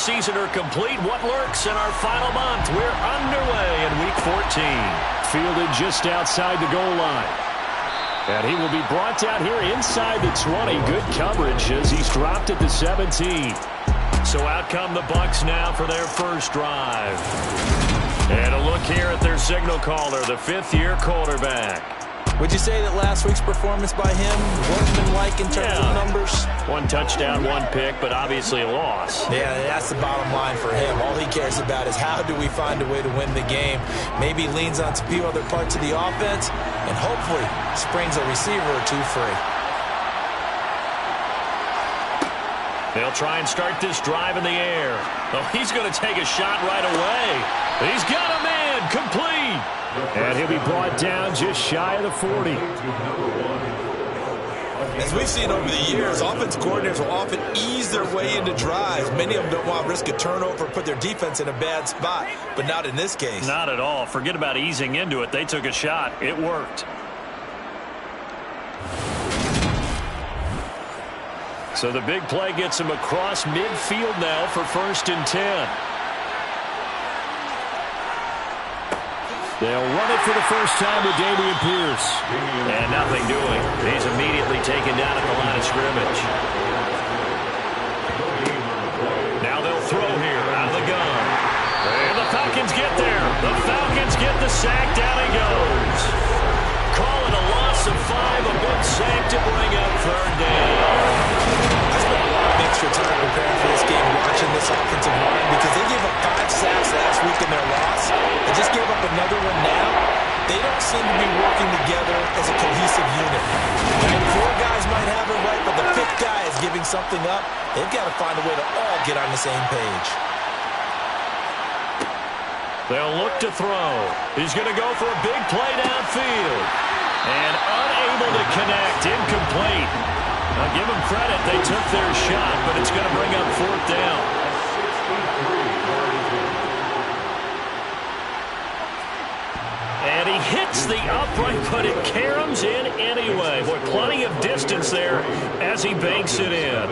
season are complete. What lurks in our final month? We're underway in Week 14. Fielded just outside the goal line. And he will be brought down here inside the 20. Good coverage as he's dropped at the 17. So out come the Bucs now for their first drive. And a look here at their signal caller, the fifth-year quarterback. Would you say that last week's performance by him workmanlike in terms of numbers? One touchdown, one pick, but obviously a loss. Yeah, that's the bottom line for him. All he cares about is how do we find a way to win the game. Maybe leans on a few other parts of the offense and hopefully springs a receiver or two free. They'll try and start this drive in the air. Oh, he's going to take a shot right away. He's got a man complete. And he'll be brought down just shy of the 40. As we've seen over the years, offense coordinators will often ease their way into drives. Many of them don't want to risk a turnover or put their defense in a bad spot, but not in this case. Not at all. Forget about easing into it. They took a shot. It worked. So the big play gets him across midfield now for 1st and 10. They'll run it for the first time with Dameon Pierce. And nothing doing. He's immediately taken down at the line of scrimmage. Now they'll throw here out of the gun. And the Falcons get there. The Falcons get the sack. Down he goes. Call it a loss of 5. A big sack to bring up 3rd down. I spent a lot of extra time preparing for this game watching this offensive line because they gave up 5 sacks last week in their loss. They just gave up another one now. They don't seem to be working together as a cohesive unit. Right? 4 guys might have it right, but the 5th guy is giving something up. They've got to find a way to all get on the same page. They'll look to throw. He's going to go for a big play downfield. And unable to connect. Incomplete. Now give them credit. They took their shot, but it's going to bring up 4th down. And he hits the upright, but it caroms in anyway. Boy, plenty of distance there as he banks it in.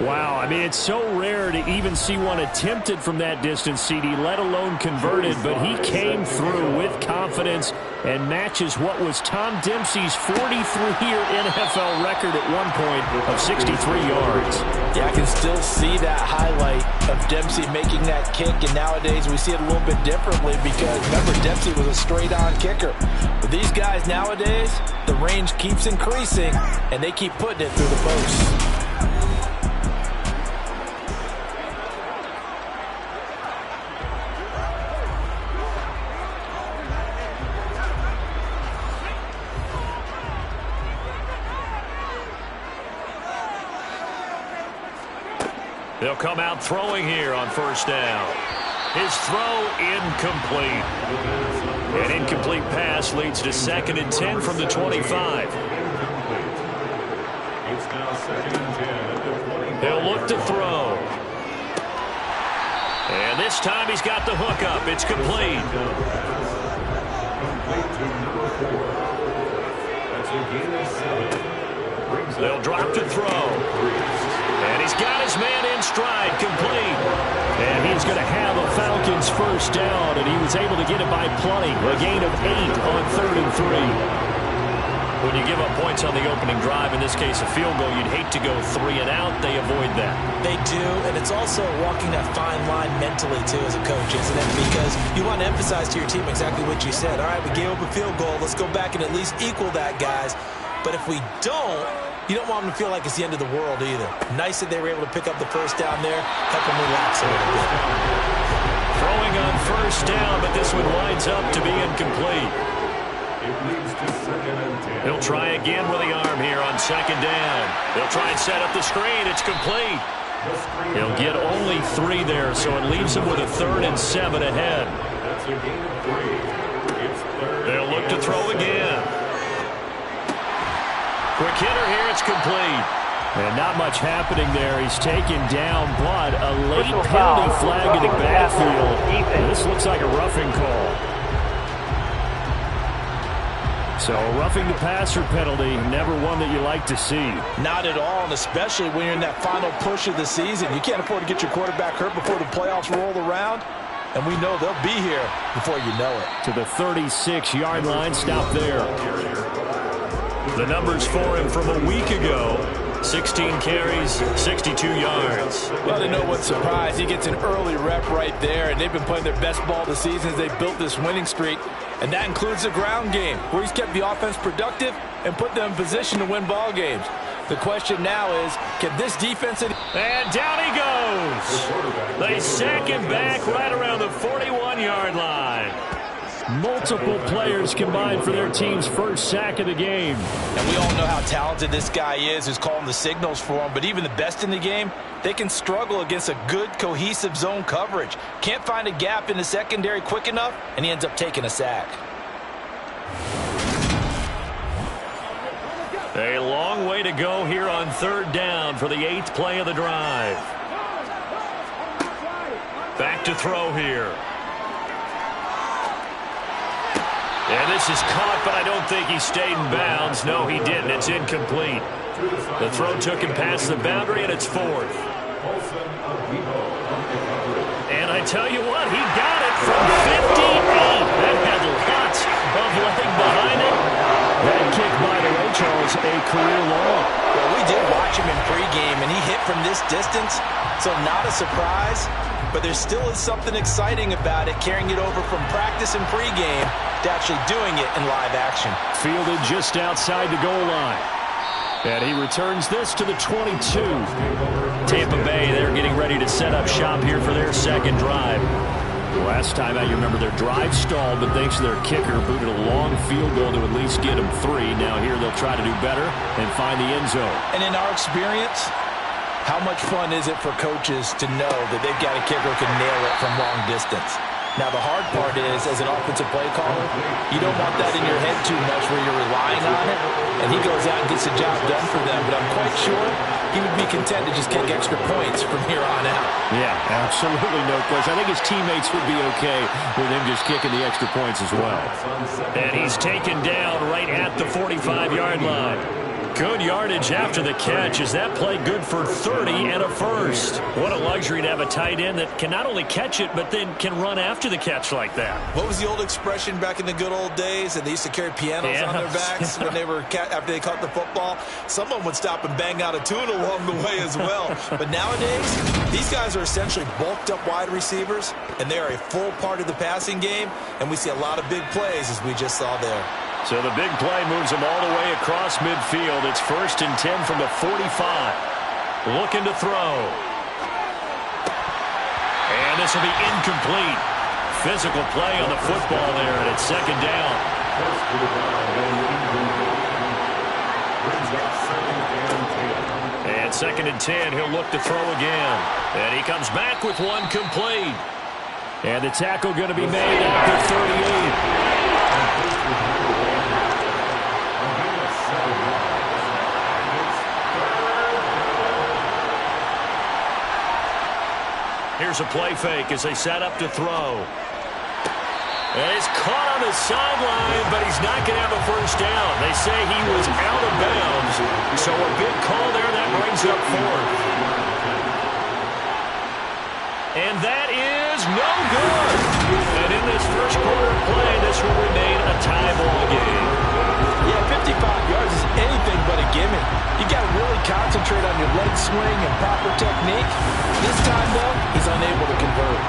Wow, I mean, it's so rare to even see one attempted from that distance, CD, let alone converted, but he came through with confidence and matches what was Tom Dempsey's 43-year NFL record at one point of 63 yards. Yeah, I can still see that highlight of Dempsey making that kick, and nowadays we see it a little bit differently because, remember, Dempsey was a straight-on kicker. But these guys nowadays, the range keeps increasing, and they keep putting it through the posts. They'll come out throwing here on 1st down. His throw incomplete. An incomplete pass leads to 2nd and 10 from the 25. He'll look to throw. And this time he's got the hook up. It's complete. They'll drop to throw. And he's got his man in stride, complete. And he's going to have a Falcons first down, and he was able to get it by plenty. A gain of 8 on 3rd and 3. When you give up points on the opening drive, in this case a field goal, you'd hate to go 3 and out. They avoid that. They do, and it's also walking that fine line mentally, too, as a coach, isn't it? Because you want to emphasize to your team exactly what you said. All right, we gave up a field goal. Let's go back and at least equal that, guys. But if we don't, you don't want them to feel like it's the end of the world either. Nice that they were able to pick up the first down there, help them relax a little bit. Throwing on 1st down, but this one winds up to be incomplete. He'll try again with the arm here on 2nd down. They'll try and set up the screen. It's complete. He'll get only 3 there, so it leaves him with a 3rd and 7 ahead. They'll look to throw again. Quick hitter here, it's complete. And not much happening there. He's taken down, but a late penalty flag in the backfield. This looks like a roughing call. So a roughing the passer penalty, never one that you like to see. Not at all, and especially when you're in that final push of the season. You can't afford to get your quarterback hurt before the playoffs roll around, and we know they'll be here before you know it. To the 36-yard line, stop there. The numbers for him from a week ago: 16 carries, 62 yards. Well, to no one's surprise, he gets an early rep right there, and they've been playing their best ball this season as they built this winning streak. And that includes the ground game, where he's kept the offense productive and put them in position to win ball games. The question now is, can this defense... And down he goes. They sack him back right around the 41-yard line. Multiple players combined for their team's first sack of the game. And we all know how talented this guy is who's calling the signals for him, but even the best in the game, they can struggle against a good, cohesive zone coverage. Can't find a gap in the secondary quick enough, and he ends up taking a sack. A long way to go here on third down for the 8th play of the drive. Back to throw here. And this is caught, but I don't think he stayed in bounds. No, he didn't. It's incomplete. The throw took him past the boundary, and it's 4th. And I tell you what, he got it from 58. That had lots of leg behind it. That kick, by the way, Charles, a career long. Well, we did watch him in pregame, and he hit from this distance, so not a surprise. But there still is something exciting about it, carrying it over from practice and pregame to actually doing it in live action. Fielded just outside the goal line. And he returns this to the 22. Tampa Bay, they're getting ready to set up shop here for their second drive. Last time out, you remember their drive stalled, but thanks to their kicker, booted a long field goal to at least get them 3. Now here they'll try to do better and find the end zone. And in our experience, how much fun is it for coaches to know that they've got a kicker who can nail it from long distance? Now, the hard part is, as an offensive play caller, you don't want that in your head too much where you're relying on it, and he goes out and gets the job done for them. But I'm quite sure he would be content to just kick extra points from here on out. Yeah, absolutely no question. I think his teammates would be okay with him just kicking the extra points as well. And he's taken down right at the 45-yard line. Good yardage after the catch. Is that play good for 30 and a first? What a luxury to have a tight end that can not only catch it, but then can run after the catch like that. What was the old expression back in the good old days? And they used to carry pianos on their backs when they were after they caught the football. Someone would stop and bang out a tune along the way as well. But nowadays, these guys are essentially bulked up wide receivers, and they are a full part of the passing game. And we see a lot of big plays, as we just saw there. So the big play moves them all the way across midfield. It's 1st and 10 from the 45. Looking to throw. And this will be incomplete. Physical play on the football there, and it's 2nd down. And 2nd and 10, he'll look to throw again. And he comes back with one complete. And the tackle going to be made at the 38. Here's a play fake as they set up to throw. And he's caught on the sideline, but he's not going to have a first down. They say he was out of bounds. So a big call there. That brings up 4th. And that is no good. And in this first quarter play, this will remain a tie ball game. Yeah, 55 yards is anything but a gimme. You got to really concentrate on your leg swing and proper technique. This time, though, he's unable to convert.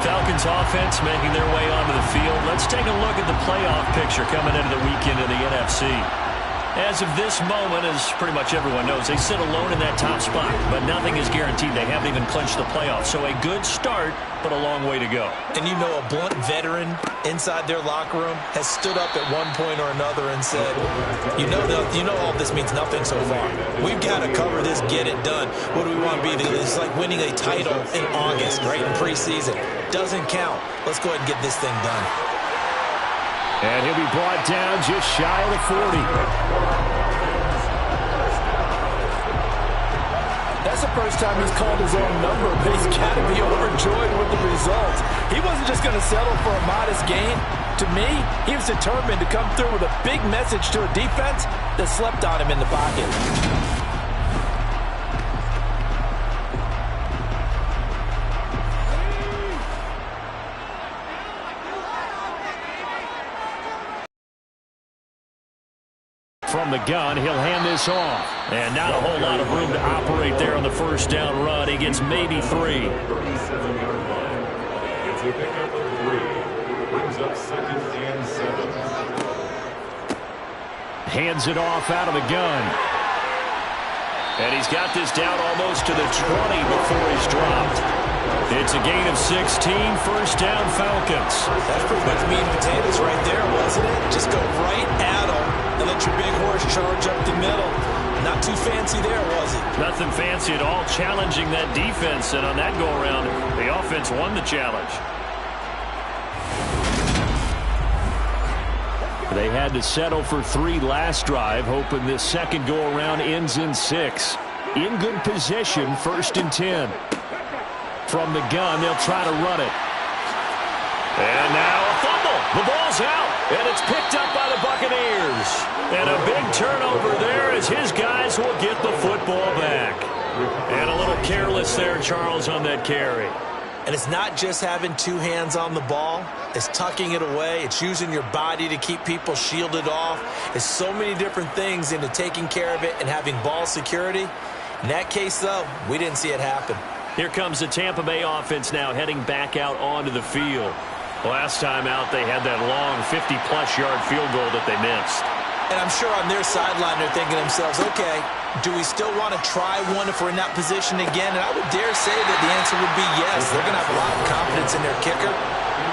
Falcons offense making their way onto the field. Let's take a look at the playoff picture coming into the weekend in the NFC. As of this moment, as pretty much everyone knows, they sit alone in that top spot, but nothing is guaranteed. They haven't even clinched the playoffs. So a good start, but a long way to go. And you know, a blunt veteran inside their locker room has stood up at one point or another and said, you know all this means nothing so far. We've got to cover this, get it done. What do we want to be? It's like winning a title in August, right, in preseason. Doesn't count. Let's go ahead and get this thing done. And he'll be brought down just shy of the 40. That's the first time he's called his own number, but he's got to be overjoyed with the results. He wasn't just going to settle for a modest gain. To me, he was determined to come through with a big message to a defense that slept on him in the pocket. From the gun, he'll hand this off. And not a whole lot of room to operate there on the first down run. He gets maybe 3. 37-yard line. It's a pickup of 3. Brings up 2nd and 7. Hands it off out of the gun. And he's got this down almost to the 20 before he's dropped. It's a gain of 16, first down Falcons. That's pretty much meat and potatoes right there, wasn't it? Just go right at them and let your big horse charge up the middle. Not too fancy there, was it? Nothing fancy at all, challenging that defense. And on that go-around, the offense won the challenge. They had to settle for 3 last drive, hoping this second go-around ends in 6. In good position, 1st and 10. From the gun, they'll try to run it. And now a fumble. The ball's out, and it's picked up by the Buccaneers. And a big turnover there as his guys will get the football back. And a little careless there, Charles, on that carry. And it's not just having 2 hands on the ball. It's tucking it away. It's using your body to keep people shielded off. It's so many different things into taking care of it and having ball security. In that case, though, we didn't see it happen. Here comes the Tampa Bay offense now heading back out onto the field. Last time out, they had that long 50-plus yard field goal that they missed. And I'm sure on their sideline they're thinking to themselves, okay, do we still want to try one if we're in that position again? And I would dare say that the answer would be yes. They're going to have a lot of confidence in their kicker.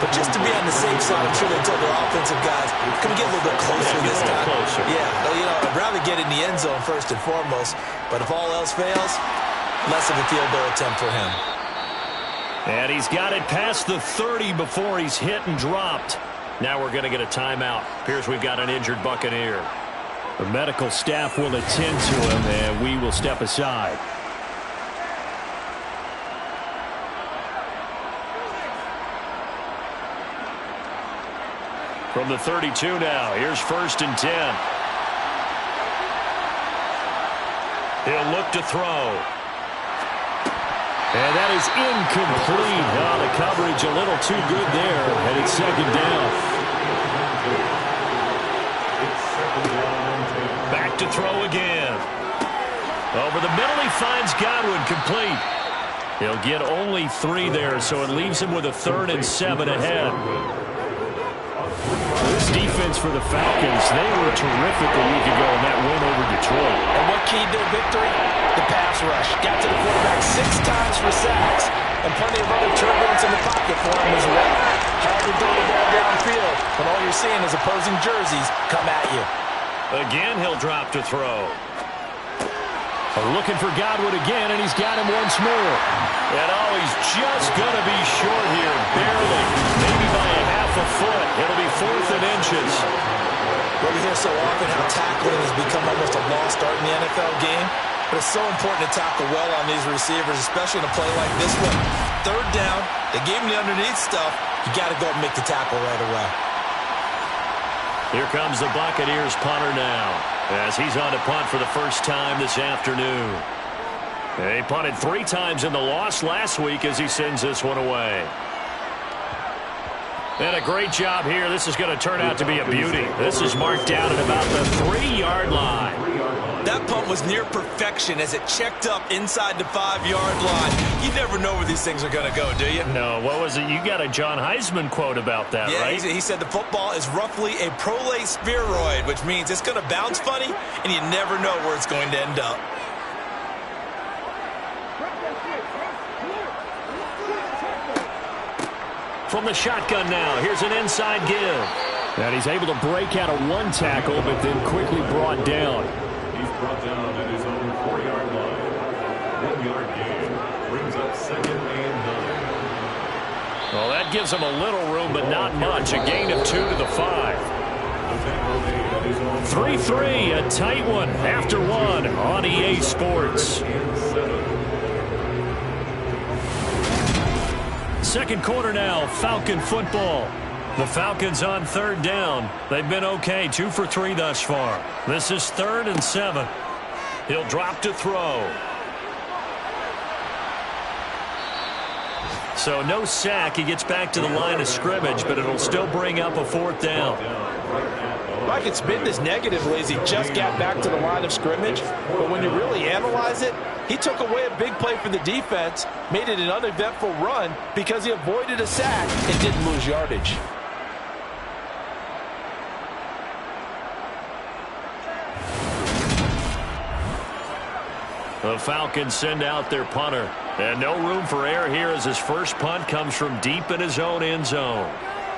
But just to be on the safe side, I'm sure they told their offensive guys, can we get a little bit closer this time? Closer. Yeah, you know, I'd rather get in the end zone first and foremost. But if all else fails, less of a field goal attempt for him. And he's got it past the 30 before he's hit and dropped. Now we're going to get a timeout. Appears we've got an injured Buccaneer. The medical staff will attend to him, and we will step aside. From the 32 now, here's 1st and 10. He'll look to throw. And that is incomplete. Oh, the coverage a little too good there, and it's 2nd down. Back to throw again. Over the middle, he finds Godwin, complete. He'll get only 3 there, so it leaves him with a 3rd and 7 ahead. This defense for the Falcons, they were terrific a week ago in that win over Detroit. And what keyed their victory? The pass rush. Got to the quarterback 6 times for sacks, and plenty of other turbulence in the pocket for him as well. Hard to throw the ball downfield when all you're seeing is opposing jerseys come at you. Again, he'll drop to throw. Looking for Godwin again, and he's got him once more. And oh, he's just going to be short here, barely, maybe by a half a foot. It'll be 4th and inches. Well, we hear so often how tackling has become almost a lost art in the NFL game. But it's so important to tackle well on these receivers, especially in a play like this one. 3rd down, they gave him the underneath stuff. You got to go and make the tackle right away. Here comes the Buccaneers punter now, as he's on to punt for the first time this afternoon. They punted 3 times in the loss last week as he sends this one away. And a great job here. This is going to turn out to be a beauty. This is marked down at about the 3-yard line. That punt was near perfection as it checked up inside the 5-yard line. You never know where these things are going to go, do you? No, what was it? You got a John Heisman quote about that, yeah, right? He said the football is roughly a prolate spheroid, which means it's going to bounce funny, and you never know where it's going to end up. From the shotgun now, here's an inside give. And he's able to break out of 1 tackle, but then quickly brought down. He's brought down at his own 4-yard line. 1-yard gain. Brings up 2nd and 9. Well, that gives him a little room, but not much. A gain of 2 to the 5. 3-3, a tight one after 1 on EA Sports. Second quarter now, Falcon football. The Falcons on third down. They've been okay, 2 for 3 thus far. This is 3rd and 7. He'll drop to throw. So no sack. He gets back to the line of scrimmage, but it'll still bring up a 4th down. Mike, it's been this negatively as he just got back to the line of scrimmage. But when you really analyze it, he took away a big play for the defense, made it an uneventful run because he avoided a sack and didn't lose yardage. The Falcons send out their punter. And no room for error here as his first punt comes from deep in his own end zone.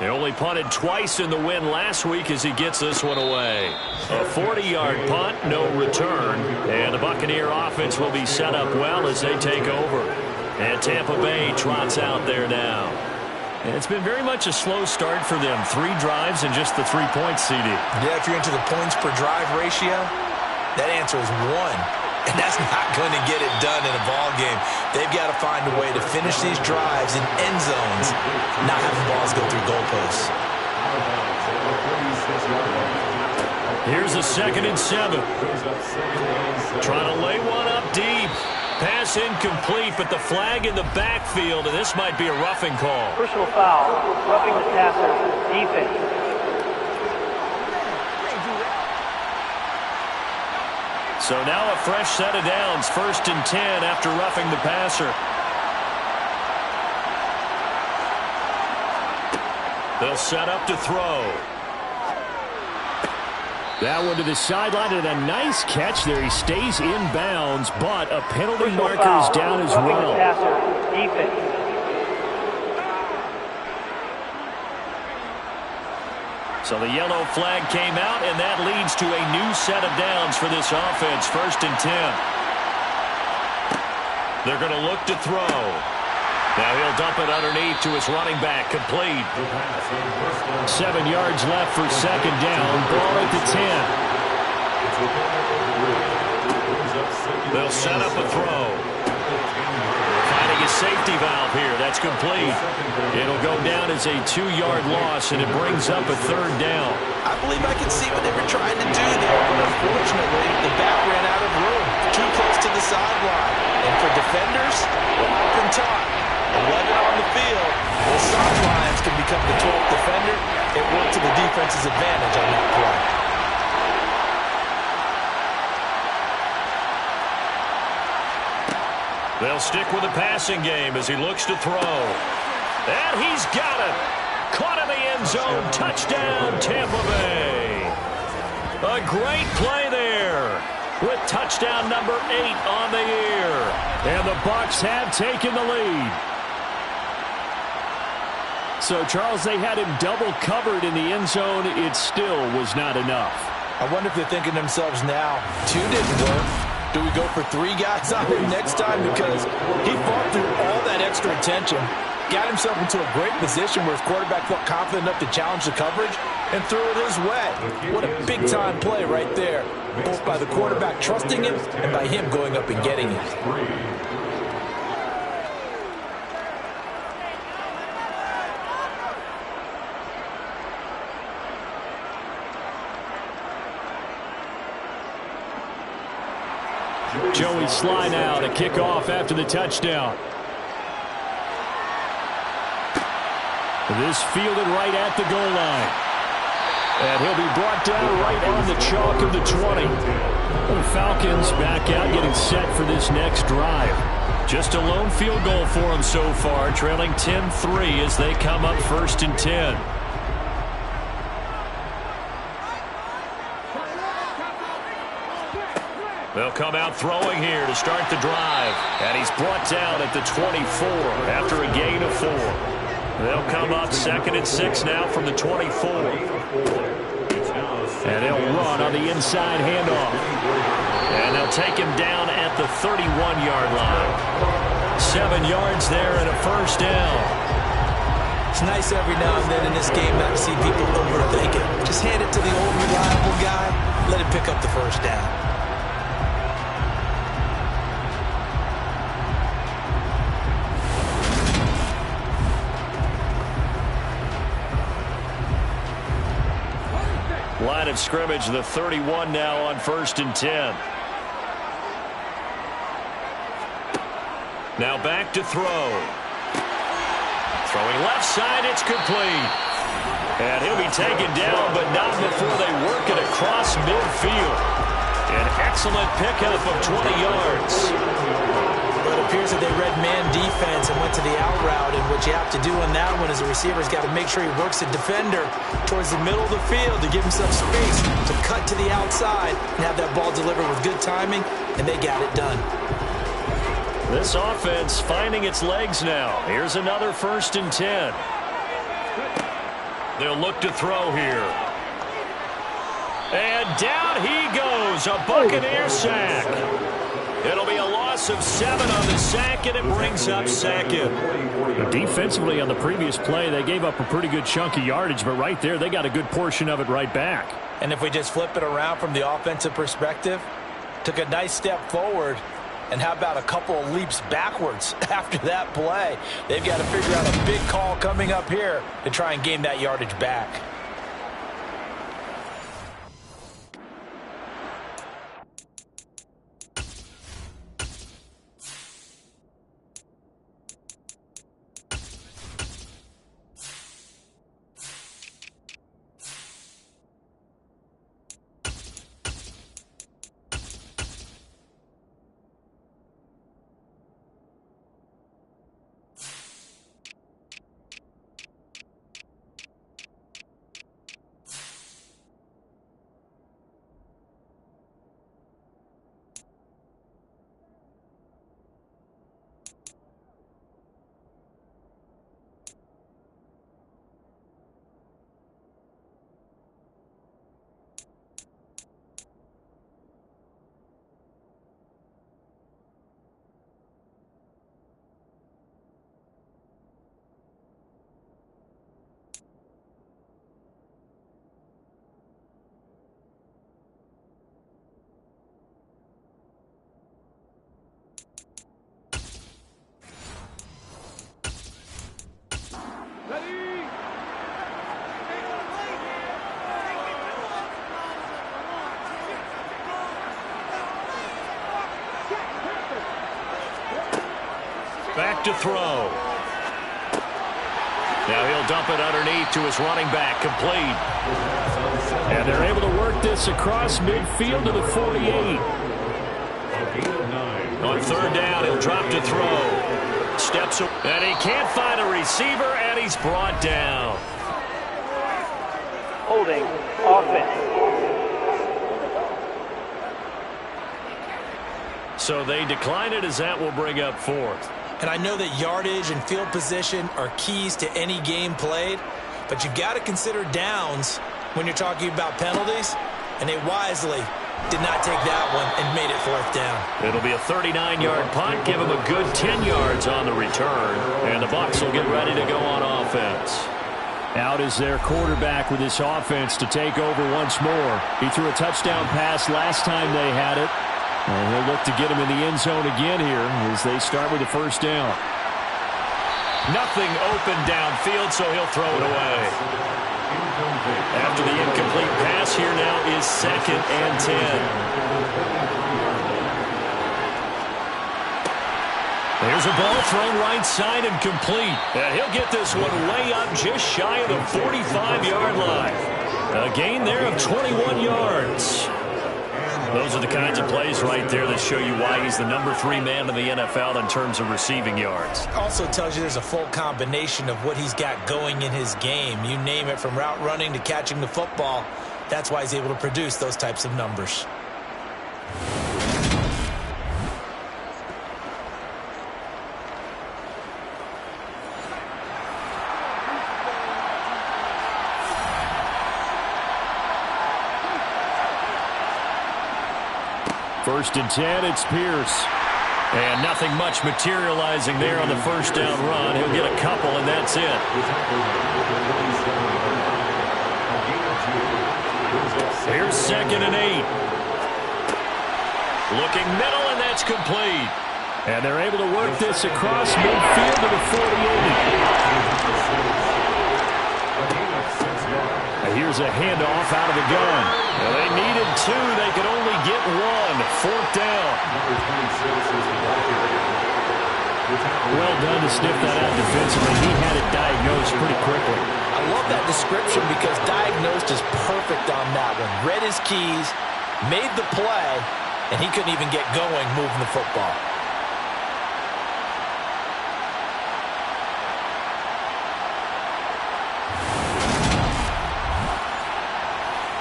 They only punted twice in the win last week as he gets this one away. A 40-yard punt, no return. And the Buccaneer offense will be set up well as they take over. And Tampa Bay trots out there now. And it's been very much a slow start for them. 3 drives and just the 3 points, CD. Yeah, if you're into the points per drive ratio, that answer is 1. And that's not going to get it done in a ball game. They've got to find a way to finish these drives in end zones, not having balls go through goalposts. Here's a 2nd and 7. Trying to lay one up deep. Pass incomplete, but the flag in the backfield, and this might be a roughing call. Personal foul, roughing the passer, defense. So now a fresh set of downs, 1st and 10 after roughing the passer. They'll set up to throw. That one to the sideline, and a nice catch there. He stays in bounds, but a penalty marker is down as well. Defense. So the yellow flag came out, and that leads to a new set of downs for this offense. 1st and 10. They're going to look to throw. Now he'll dump it underneath to his running back. Complete. 7 yards left for 2nd down. Ball at the 10. They'll set up a throw. Finding a safety valve here. That's complete. It'll go down as a 2-yard loss, and it brings up a 3rd down. I believe I can see what they were trying to do there, but unfortunately, the back ran out of room. Too close to the sideline. And for defenders, well, I've been taught, 11 on the field, those sidelines can become the 12th defender. It worked to the defense's advantage on that play. They'll stick with the passing game as he looks to throw. And he's got it. Caught in the end zone. Touchdown, Tampa Bay. A great play there with touchdown number 8 on the year. And the Bucs have taken the lead. So, Charles, they had him double covered in the end zone. It still was not enough. I wonder if they're thinking to themselves now, 2 didn't work. Do we go for 3 guys on him next time? Because he fought through all that extra attention, got himself into a great position where his quarterback felt confident enough to challenge the coverage and threw it his way. What a big-time play right there, both by the quarterback trusting him and by him going up and getting it. Joey Sly now to kick off after the touchdown. This fielded right at the goal line. And he'll be brought down right on the chalk of the 20. The Falcons back out getting set for this next drive. Just a lone field goal for them so far, trailing 10-3 as they come up 1st and 10. They'll come out throwing here to start the drive. And he's brought down at the 24 after a gain of 4. They'll come up 2nd and 6 now from the 24. And they'll run on the inside handoff. And they'll take him down at the 31-yard line. 7 yards there and a 1st down. It's nice every now and then in this game not to see people overthink it. Just hand it to the old reliable guy. Let him pick up the 1st down. Line of scrimmage, the 31 now on 1st and 10. Now back to throw. Throwing left side, it's complete. And he'll be taken down, but not before they work it across midfield. An excellent pickup of 20 yards. But it appears that they read man defense and went to the out route. And what you have to do on that one is the receiver's got to make sure he works the defender towards the middle of the field to give himself space to cut to the outside and have that ball delivered with good timing, and they got it done. This offense finding its legs now. Here's another 1st and 10. They'll look to throw here. And down he goes. A Buccaneer sack. It'll be a loss of 7 on the sack, and it brings up 2nd. Defensively on the previous play, they gave up a pretty good chunk of yardage, but right there, they got a good portion of it right back. And if we just flip it around from the offensive perspective, took a nice step forward, and how about a couple of leaps backwards after that play? They've got to figure out a big call coming up here to try and gain that yardage back. Back to throw. Now he'll dump it underneath to his running back, complete. And they're able to work this across midfield to the 48. On 3rd down, he'll drop to throw. Steps up, and he can't find a receiver, and he's brought down. Holding offense. So they decline it as that will bring up 4th. And I know that yardage and field position are keys to any game played, but you've got to consider downs when you're talking about penalties, and they wisely did not take that one and made it 4th down. It'll be a 39-yard punt, give him a good 10 yards on the return, and the Bucs will get ready to go on offense. Out is their quarterback with this offense to take over once more. He threw a touchdown pass last time they had it. And he'll look to get him in the end zone again here as they start with the 1st down. Nothing open downfield, so he'll throw it away. After the incomplete pass, here now is 2nd and 10. There's a ball thrown right side and complete. And he'll get this one way up just shy of the 45-yard line. A gain there of 21 yards. Those are the kinds of plays right there that show you why he's the number 3 man in the NFL in terms of receiving yards. Also tells you there's a full combination of what he's got going in his game. You name it, from route running to catching the football. That's why he's able to produce those types of numbers. First and 10, it's Pierce. And nothing much materializing there on the 1st down run. He'll get a couple, and that's it. Here's 2nd and 8. Looking middle, and that's complete. And they're able to work this across midfield to the 48. Here's a handoff off out of the gun. Well, they needed two. They could only get one. Fourth down. Number 26 is the ball carrier. Well done to sniff that out defensively. He had it diagnosed pretty quickly. I love that description because diagnosed is perfect on that one. Read his keys, made the play, and he couldn't even get going moving the football.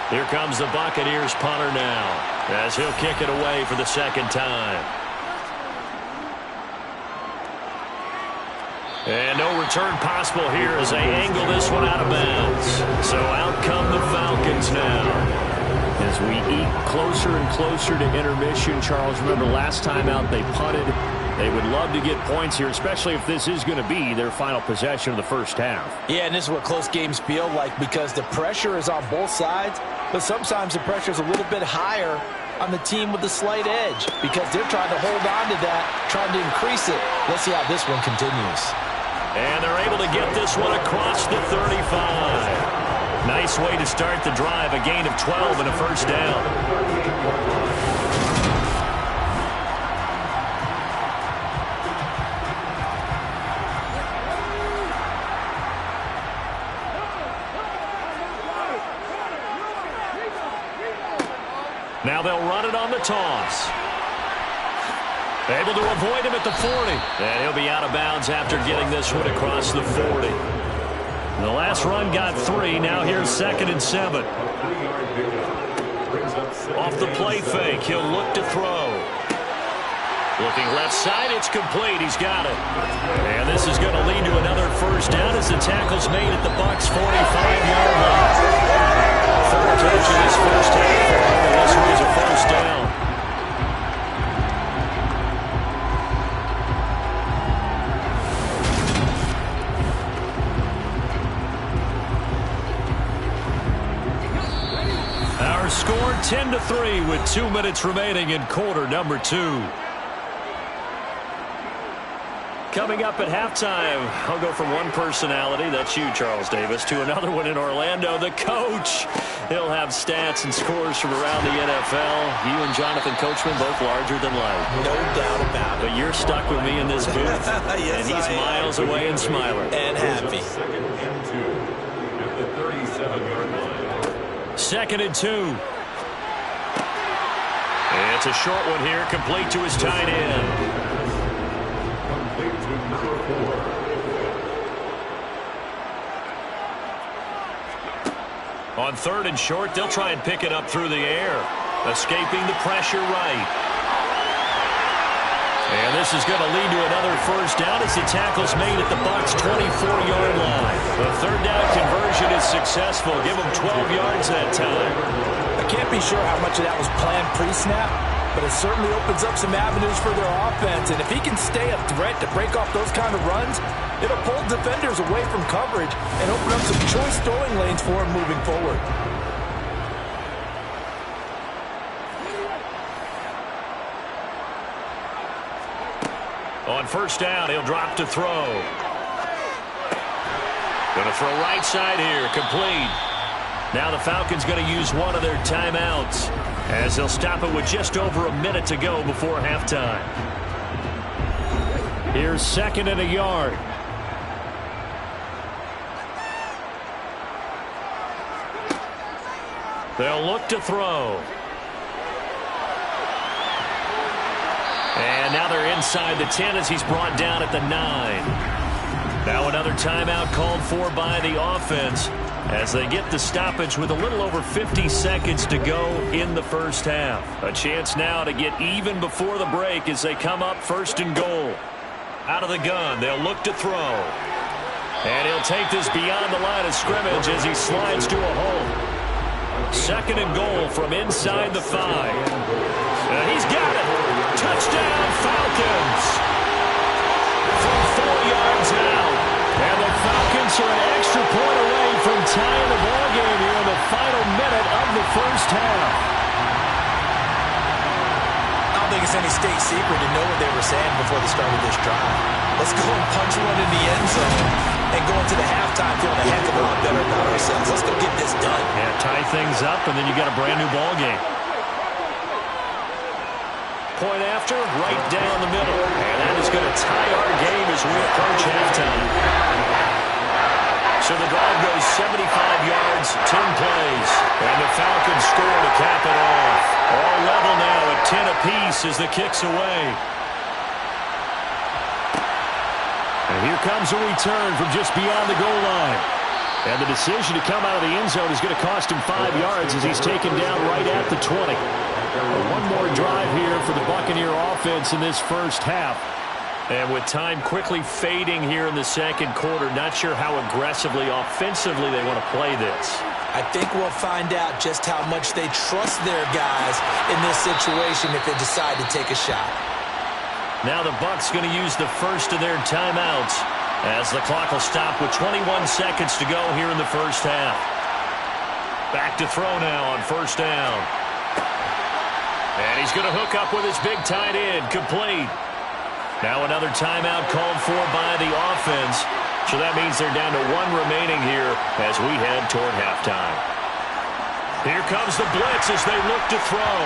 Here comes the Buccaneers punter now as he'll kick it away for the second time. And no return possible here as they angle this one out of bounds. So out come the Falcons now. As we eke closer and closer to intermission, Charles, remember last time out they punted. They would love to get points here, especially if this is going to be their final possession of the first half. Yeah, and this is what close games feel like because the pressure is on both sides, but sometimes the pressure is a little bit higher on the team with the slight edge because they're trying to hold on to that, trying to increase it. Let's see how this one continues. And they're able to get this one across the 35. Nice way to start the drive, a gain of 12 and a first down. Now they'll run it on the toss. Able to avoid him at the 40. And he'll be out of bounds after getting this one across the 40. The last run got 3. Now here's 2nd and 7. Off the play fake, he'll look to throw. Looking left side, it's complete. He's got it. And this is going to lead to another first down as the tackle's made at the Bucs' 45-yard line. 4 touches first half, and this one is a first down. Our score 10-3 with 2 minutes remaining in quarter number 2. Coming up at halftime, I'll go from one personality, that's you, Charles Davis, to another one in Orlando, the coach. He'll have stats and scores from around the NFL. You and Jonathan Coachman both larger than life. No doubt about it. But you're stuck with me in this booth, yes, and he's miles away and smiling. And happy. 2nd and 2 at the 37-yard line. 2nd and 2. It's a short one here, complete to his tight end. On 3rd and short, they'll try and pick it up through the air. Escaping the pressure right. And this is going to lead to another first down as the tackle's made at the Bucs' 24-yard line. The 3rd down conversion is successful. Give them 12 yards that time. I can't be sure how much of that was planned pre-snap, but it certainly opens up some avenues for their offense. And if he can stay a threat to break off those kind of runs, it'll pull defenders away from coverage and open up some choice throwing lanes for him moving forward. On 1st down, he'll drop to throw. Going to throw right side here, complete. Now the Falcons going to use one of their timeouts as they'll stop it with just over a minute to go before halftime. Here's 2nd and a yard. They'll look to throw. And now they're inside the 10 as he's brought down at the 9. Now another timeout called for by the offense as they get the stoppage with a little over 50 seconds to go in the first half. A chance now to get even before the break as they come up 1st and goal. Out of the gun, they'll look to throw. And he'll take this beyond the line of scrimmage as he slides to a hole. 2nd and goal from inside the 5. And he's got it. Touchdown, Falcons. From 4 yards out. And the Falcons are an extra point away from tying the ballgame here in the final minute of the first half. I don't think it's any state secret to know what they were saying before the start of this drive. Let's go and punch one in the end zone. and go into the halftime feeling a heck of a lot better about ourselves. Let's go get this done. Yeah, tie things up, and then you got a brand new ball game. Point after, right down the middle. And that is going to tie our game as we approach halftime. So the drive goes 75 yards, 10 plays. And the Falcons score to cap it off. All level now at 10 apiece as the kick's away. And here comes a return from just beyond the goal line. And the decision to come out of the end zone is going to cost him 5 yards as he's taken down right at the 20. One more drive here for the Buccaneer offense in this first half. And with time quickly fading here in the second quarter, not sure how aggressively, offensively they want to play this. I think we'll find out just how much they trust their guys in this situation if they decide to take a shot. Now the Bucs going to use the first of their timeouts as the clock will stop with 21 seconds to go here in the first half. Back to throw now on first down. And he's going to hook up with his big tight end, complete. Now another timeout called for by the offense. So that means they're down to one remaining here as we head toward halftime. Here comes the blitz as they look to throw.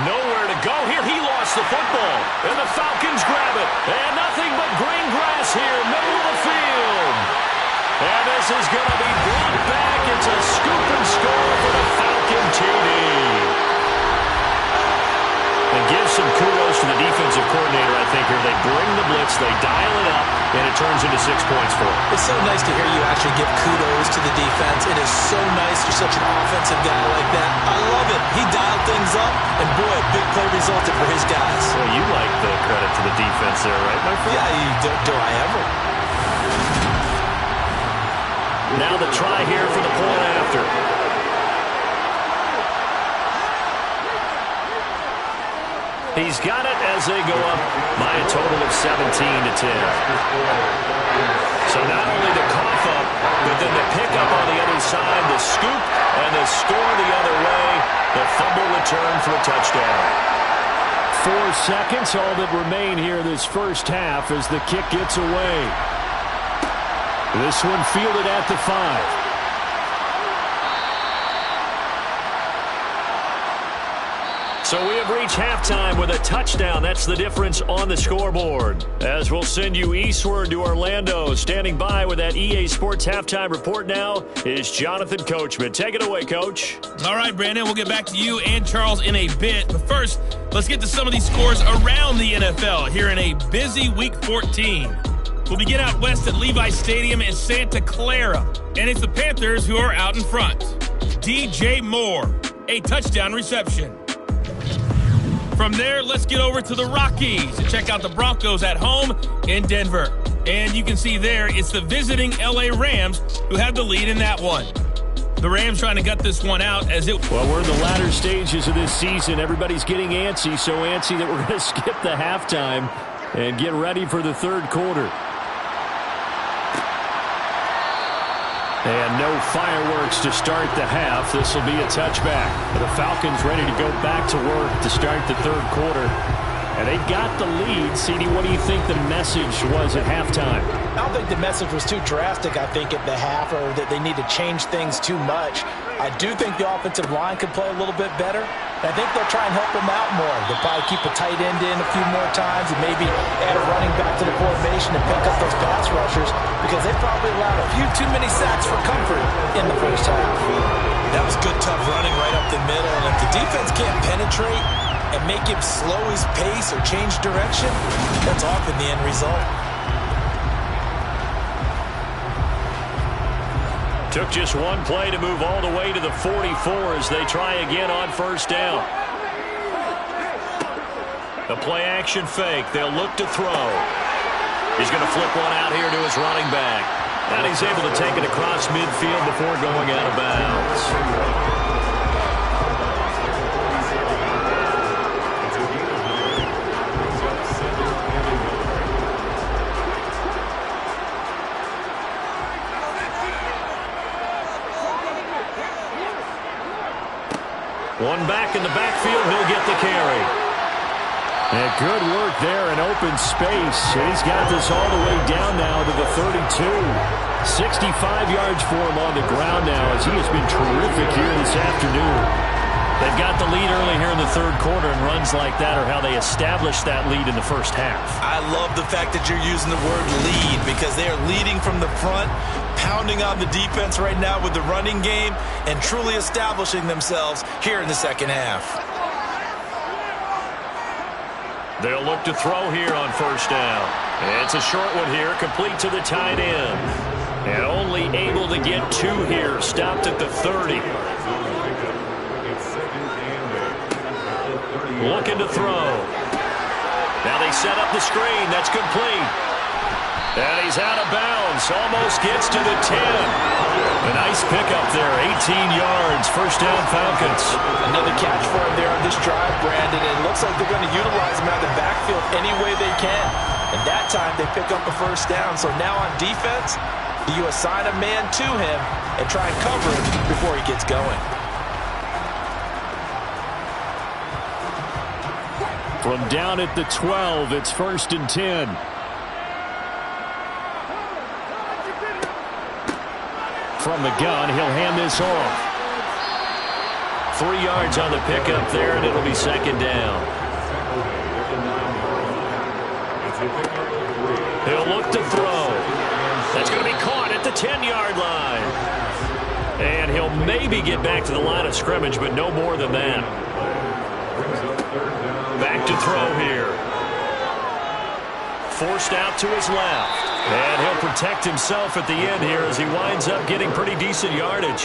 Nowhere to go here. He lost the football. And the Falcons grab it. And nothing but green grass here, middle of the field. And this is going to be brought back. It's a scoop and score for the Falcon TD. And give some kudos to the defensive coordinator, I think, here. They bring the blitz, they dial it up, and it turns into 6 points for them. It's so nice to hear you actually give kudos to the defense. It is so nice for such an offensive guy like that. I love it. He dialed things up, and boy, a big play resulted for his guys. Well, you like the credit to the defense there, right, my friend? Yeah, do I ever? Now the try here for the point after. He's got it as they go up by a total of 17-10. So not only the cough up, but then the pick up on the other side, the scoop, and the score the other way. The fumble return for a touchdown. 4 seconds, all that remain here this first half as the kick gets away. This one fielded at the 5. So we have reached halftime with a touchdown. That's the difference on the scoreboard. As we'll send you eastward to Orlando. Standing by with that EA Sports Halftime Report now is Jonathan Coachman. Take it away, Coach. All right, Brandon, we'll get back to you and Charles in a bit. But first, let's get to some of these scores around the NFL here in a busy Week 14. We'll begin out west at Levi Stadium in Santa Clara. And it's the Panthers who are out in front. DJ Moore, a touchdown reception. From there, let's get over to the Rockies to check out the Broncos at home in Denver. And you can see there, it's the visiting LA Rams who have the lead in that one. The Rams trying to gut this one out as it... Well, we're in the latter stages of this season. Everybody's getting antsy, so antsy that we're going to skip the halftime and get ready for the third quarter. And no fireworks to start the half. This will be a touchback. The Falcons ready to go back to work to start the third quarter. And they got the lead. CD, what do you think the message was at halftime? I don't think the message was too drastic, I think, at the half, or that they need to change things too much. I do think the offensive line could play a little bit better. I think they'll try and help them out more. They'll probably keep a tight end in a few more times and maybe add a running back to the formation and pick up those pass rushers because they probably allowed a few too many sacks for comfort in the first half. That was good, tough running right up the middle. And if the defense can't penetrate and make him slow his pace or change direction, that's often the end result. Took just one play to move all the way to the 44 as they try again on first down. The play action fake. They'll look to throw. He's going to flip one out here to his running back. And he's able to take it across midfield before going out of bounds. One back in the backfield, he'll get the carry. And good work there in open space. He's got this all the way down now to the 32. 65 yards for him on the ground now as he has been terrific here this afternoon. They've got the lead early here in the third quarter, and runs like that are how they established that lead in the first half. I love the fact that you're using the word lead because they are leading from the front, pounding on the defense right now with the running game, and truly establishing themselves here in the second half. They'll look to throw here on first down. It's a short one here, complete to the tight end. And only able to get 2 here, stopped at the 30. Looking to throw. Now they set up the screen. That's complete. And he's out of bounds. Almost gets to the 10. A nice pickup there. 18 yards. First down, Falcons. Another catch for him there on this drive, Brandon. It looks like they're going to utilize him out of the backfield any way they can. And that time they pick up a first down. So now on defense, you assign a man to him and try and cover him before he gets going. From down at the 12, it's 1st and 10. From the gun, he'll hand this off. 3 yards on the pickup there, and it'll be second down. He'll look to throw. That's going to be caught at the 10-yard line. And he'll maybe get back to the line of scrimmage, but no more than that. Back to throw here. Forced out to his left. And he'll protect himself at the end here as he winds up getting pretty decent yardage.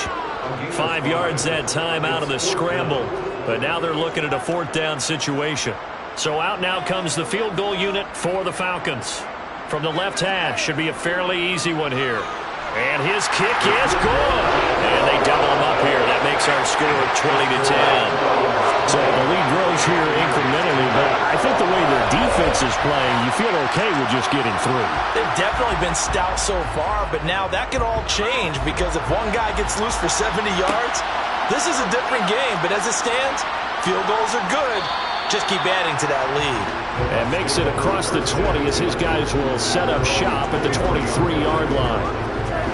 5 yards that time out of the scramble. But now they're looking at a 4th down situation. So out now comes the field goal unit for the Falcons. From the left hash, should be a fairly easy one here. And his kick is good. And they double him up here. That makes our score 20-10. So the lead grows here incrementally, but I think the way their defense is playing, you feel okay with just getting through. They've definitely been stout so far, but now that could all change because if one guy gets loose for 70 yards, this is a different game. But as it stands, field goals are good. Just keep adding to that lead. And makes it across the 20 as his guys will set up shop at the 23-yard line.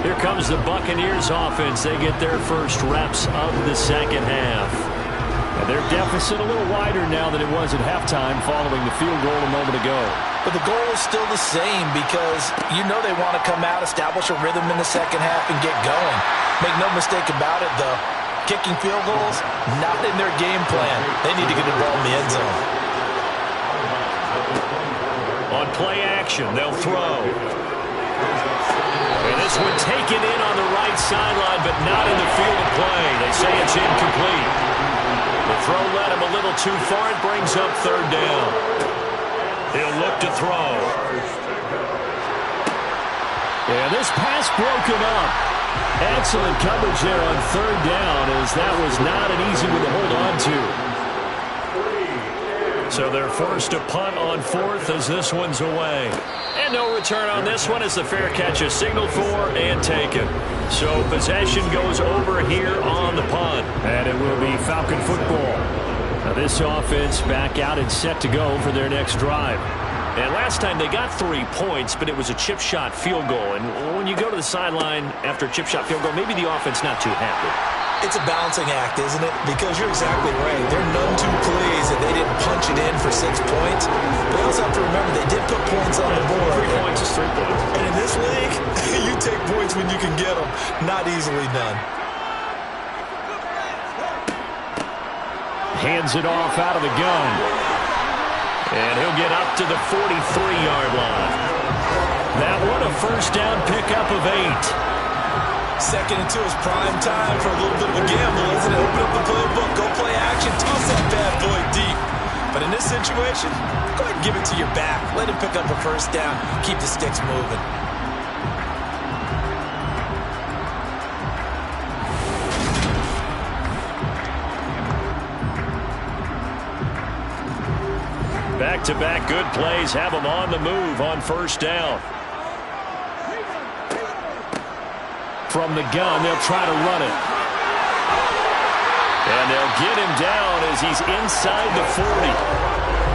Here comes the Buccaneers offense. They get their first reps of the second half. And their deficit a little wider now than it was at halftime following the field goal a moment ago. But the goal is still the same because you know they want to come out, establish a rhythm in the second half, and get going. Make no mistake about it, though. Kicking field goals, not in their game plan. They need to get the ball in the end zone. On play action, they'll throw. And this one taken in on the right sideline, but not in the field of play. They say it's incomplete. The throw led him a little too far. It brings up 3rd down. He'll look to throw. Yeah, this pass broken up. Excellent coverage there on 3rd down as that was not an easy one to hold on to. So they're forced to punt on 4th as this one's away. And no return on this one as the fair catch is signaled for and taken. So possession goes over here on the punt. And it will be Falcon football. Now this offense back out and set to go for their next drive. And last time they got 3 points, but it was a chip shot field goal. And when you go to the sideline after a chip shot field goal, maybe the offense not too happy. It's a balancing act, isn't it? Because you're exactly right. They're none too pleased that they didn't punch it in for 6 points. But you also have to remember they did put points on the board. 3 points is 3 points. And in this league, you take points when you can get them. Not easily done. Hands it off out of the gun. And he'll get up to the 43-yard line. That one a first down pickup of 8. 2nd and 2 is prime time for a little bit of a gamble, isn't it? Open up the playbook, go play action, toss that bad boy deep. But in this situation, go ahead and give it to your back. Let him pick up a first down. Keep the sticks moving. Back-to-back good plays have them on the move on first down. From the gun, they'll try to run it. And they'll get him down as he's inside the 40.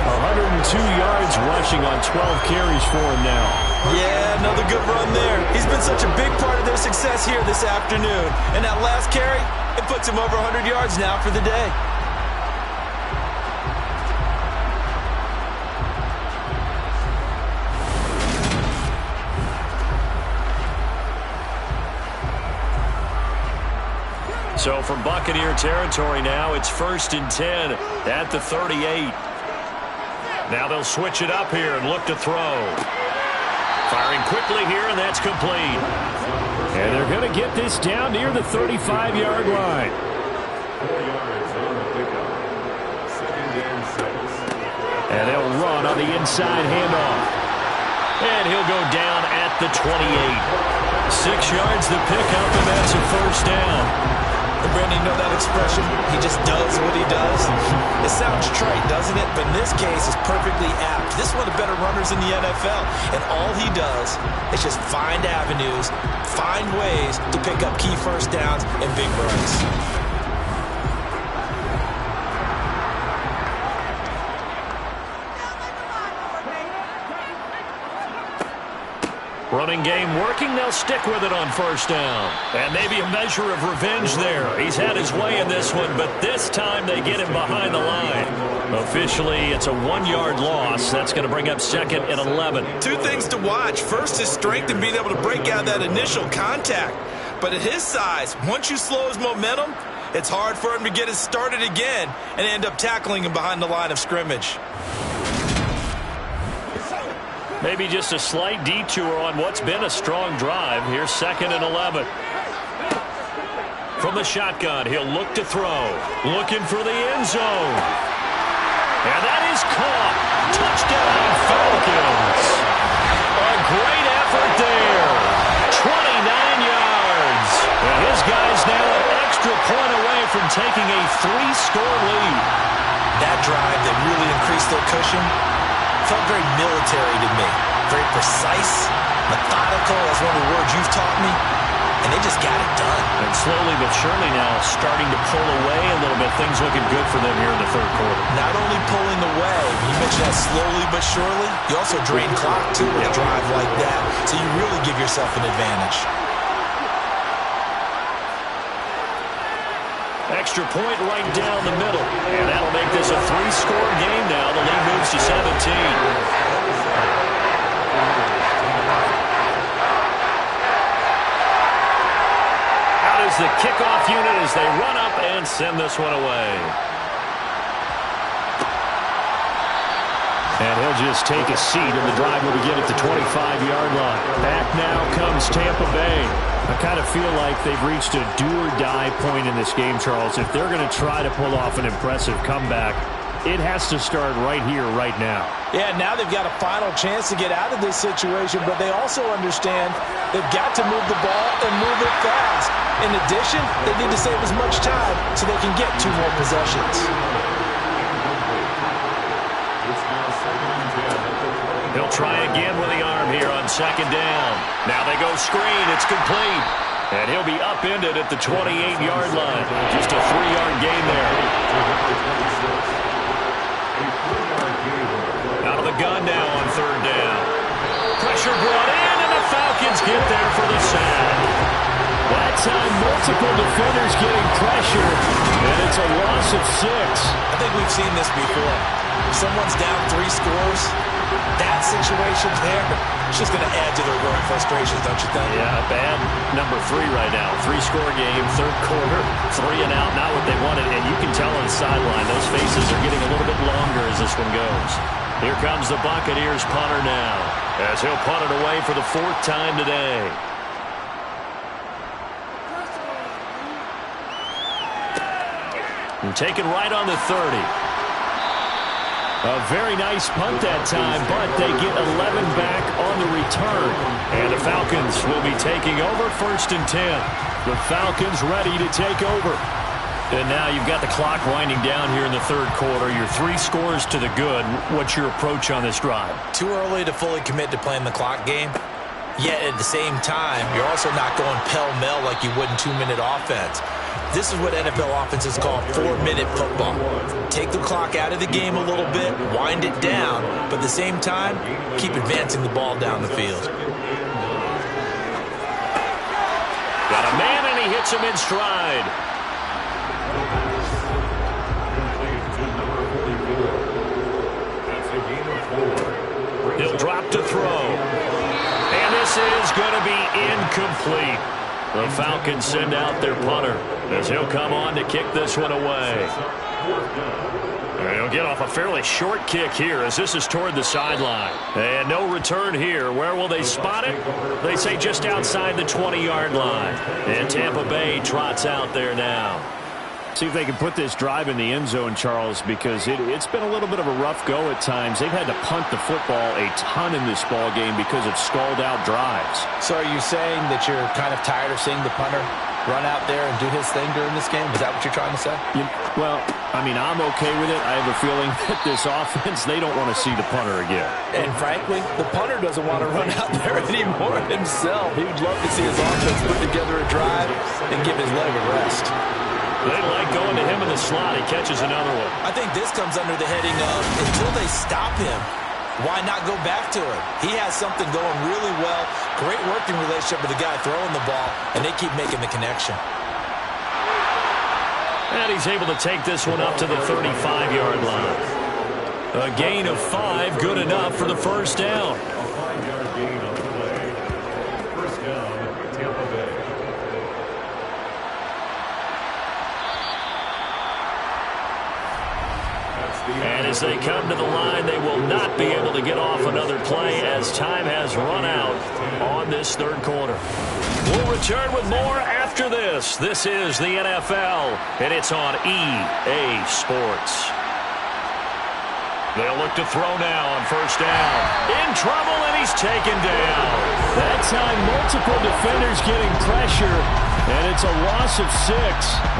102 yards rushing on 12 carries for him now. Yeah, another good run there. He's been such a big part of their success here this afternoon. And that last carry, it puts him over 100 yards now for the day. So from Buccaneer territory now, it's 1st and 10 at the 38. Now they'll switch it up here and look to throw. Firing quickly here, and that's complete. And they're going to get this down near the 35-yard line. 4 yards on the pickup. 2nd and 6. And they'll run on the inside handoff. And he'll go down at the 28. 6 yards the pickup, and that's a 1st down. And Brandon, you know that expression? He just does what he does. It sounds trite, doesn't it? But in this case, it's perfectly apt. This is one of the better runners in the NFL. And all he does is just find avenues, find ways to pick up key 1st downs and big runs. Running game working. They'll stick with it on 1st down. And maybe a measure of revenge there. He's had his way in this one, but this time they get him behind the line. Officially, it's a 1-yard loss. That's going to bring up 2nd and 11. 2 things to watch. First, his strength in being able to break out that initial contact. But at his size, once you slow his momentum, it's hard for him to get it started again and end up tackling him behind the line of scrimmage. Maybe just a slight detour on what's been a strong drive. Here's 2nd and 11. From the shotgun, he'll look to throw. Looking for the end zone. And that is caught. Touchdown, Falcons. A great effort there. 29 yards. And his guys now an extra point away from taking a 3-score lead. That drive that really increased their cushion felt very military to me. Very precise, methodical, as one of the words you've taught me. And they just got it done. And slowly but surely now starting to pull away a little bit. Things looking good for them here in the 3rd quarter. Not only pulling away, you mentioned that slowly but surely, you also drain clock too with a drive like that. So you really give yourself an advantage. Extra point right down the middle. And that'll make this a 3-score game now. The lead moves to 17. The kickoff unit as they run up and send this one away. And he'll just take a seat, and the drive will begin at the 25-yard line. Back now comes Tampa Bay. I kind of feel like they've reached a do-or-die point in this game, Charles. If they're going to try to pull off an impressive comeback, it has to start right here, right now. Yeah, now they've got a final chance to get out of this situation, but they also understand they've got to move the ball and move it fast. In addition, they need to save as much time so they can get 2 more possessions. He'll try again with the arm here on 2nd down. Now they go screen. It's complete. And he'll be upended at the 28-yard line. Just a 3-yard gain there. Out of the gun now on 3rd down. Pressure brought in, and the Falcons get there for the sack. That time, multiple defenders getting pressure, and it's a loss of 6. I think we've seen this before. If someone's down 3 scores, that situation there, it's just going to add to their growing frustrations, don't you think? Yeah, bad number 3 right now. 3-score game, 3rd quarter, 3 and out, not what they wanted. And you can tell on the sideline, those faces are getting a little bit longer as this one goes. Here comes the Buccaneers punter now, as he'll punt it away for the 4th time today. And taken right on the 30. A very nice punt that time, but they get 11 back on the return. And the Falcons will be taking over 1st and 10. The Falcons ready to take over. And now you've got the clock winding down here in the 3rd quarter. You're 3 scores to the good. What's your approach on this drive? Too early to fully commit to playing the clock game. Yet at the same time, you're also not going pell-mell like you would in 2-minute offense. This is what NFL offenses call 4-minute football. Take the clock out of the game a little bit, wind it down, but at the same time, keep advancing the ball down the field. Got a man, and he hits him in stride. He'll drop to throw. And this is going to be incomplete. The Falcons send out their punter as he'll come on to kick this one away. And he'll get off a fairly short kick here as this is toward the sideline. And no return here. Where will they spot it? They say just outside the 20-yard line. And Tampa Bay trots out there now. See if they can put this drive in the end zone, Charles, because it's been a little bit of a rough go at times. They've had to punt the football a ton in this ball game because of stalled-out drives. So are you saying that you're kind of tired of seeing the punter run out there and do his thing during this game? Is that what you're trying to say? Well, I mean, I'm okay with it. I have a feeling that this offense, they don't want to see the punter again. And frankly, the punter doesn't want to run out there anymore himself. He would love to see his offense put together a drive and give his leg a rest. They like going to him in the slot. He catches another one. I think this comes under the heading of until they stop him, why not go back to it? He has something going really well, great working relationship with the guy throwing the ball, and they keep making the connection. And he's able to take this one up to the 35-yard line. A gain of 5, good enough for the first down. A 5-yard gain on the play. First down, Tampa Bay. And as they come to the line, they will not be able to get off another play as time has run out on this third quarter. We'll return with more after this. This is the NFL, and it's on EA Sports. They'll look to throw now on first down. In trouble, and he's taken down. That time, multiple defenders getting pressure, and it's a loss of 6.